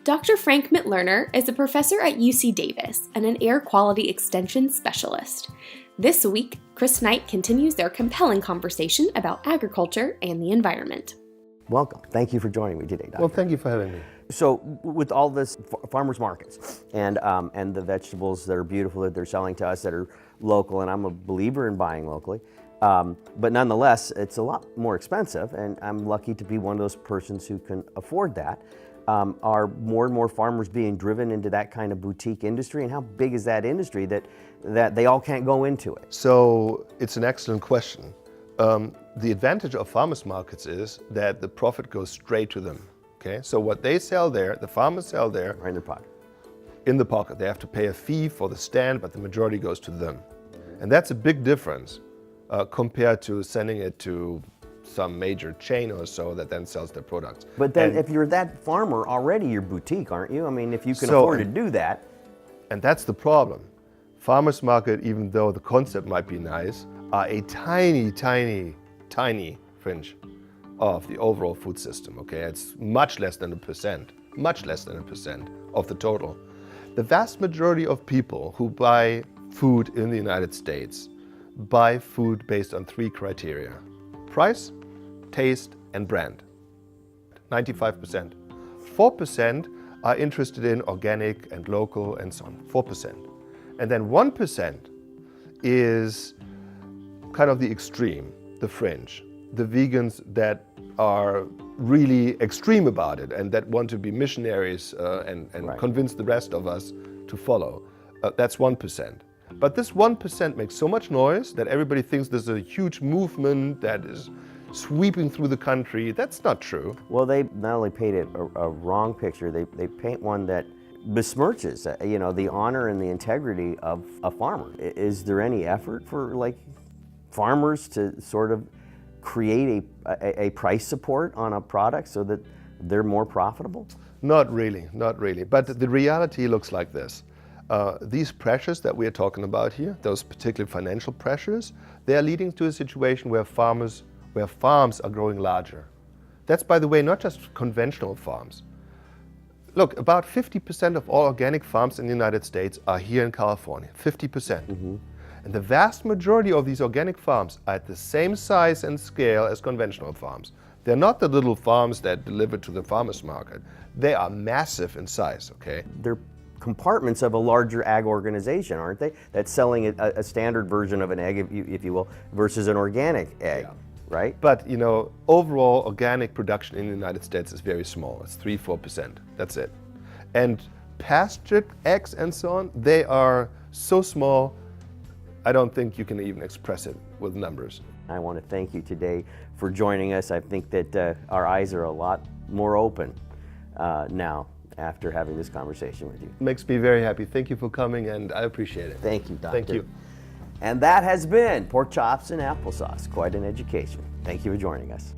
Dr. Frank Mitloehner is a professor at UC Davis and an air quality extension specialist. This week, Chris Knight continues their compelling conversation about agriculture and the environment. Welcome. Thank you for joining me today, Doctor. Well, thank you for having me. So, with all this farmers markets and the vegetables that are beautiful that they're selling to us that are local, and I'm a believer in buying locally, but nonetheless, it's a lot more expensive, and I'm lucky to be one of those persons who can afford that. Are more and more farmers being driven into that kind of boutique industry, and how big is that industry that they all can't go into it? So it's an excellent question. The advantage of farmers markets is that the profit goes straight to them. Okay, so what they sell there, the farmers sell there, Right in their pocket. in the pocket. They have to pay a fee for the stand, but the majority goes to them, and that's a big difference compared to sending it to some major chain or so that then sells their products. But then, if you're that farmer already, you're boutique, aren't you? I mean, if you can So- afford to do that. And that's the problem. Farmers market, even though the concept might be nice, are a tiny, tiny, tiny fringe of the overall food system, okay? It's much less than 1% of the total. The vast majority of people who buy food in the United States buy food based on 3 criteria: price, taste, and brand. 95%. 4% are interested in organic and local and so on, 4%. And then 1% is kind of the extreme, the fringe, the vegans that are really extreme about it and that want to be missionaries and Right. convince the rest of us to follow. That's 1%. But this 1% makes so much noise that everybody thinks there's a huge movement that is sweeping through the country. That's not true. Well, they not only paint a wrong picture, they paint one that besmirches, the honor and the integrity of a farmer. Is there any effort for farmers to sort of create a price support on a product so that they're more profitable? Not really, not really. But the reality looks like this. These pressures that we are talking about here, those particular financial pressures, they are leading to a situation where farms are growing larger. That's, by the way, not just conventional farms. Look, about 50% of all organic farms in the United States are here in California, 50%. Mm-hmm. And the vast majority of these organic farms are at the same size and scale as conventional farms. They're not the little farms that deliver to the farmer's market. They are massive in size, okay? They're compartments of a larger ag organization, aren't they? That's selling a standard version of an egg, if you will, versus an organic egg, right? But, overall organic production in the United States is very small. It's 3-4%. That's it. And pastured eggs and so on, they are so small, I don't think you can even express it with numbers. I want to thank you today for joining us. I think that our eyes are a lot more open now after having this conversation with you. It makes me very happy. Thank you for coming, and I appreciate it. Thank you, Doctor. Thank you. And that has been Pork Chops and Applesauce, quite an education. Thank you for joining us.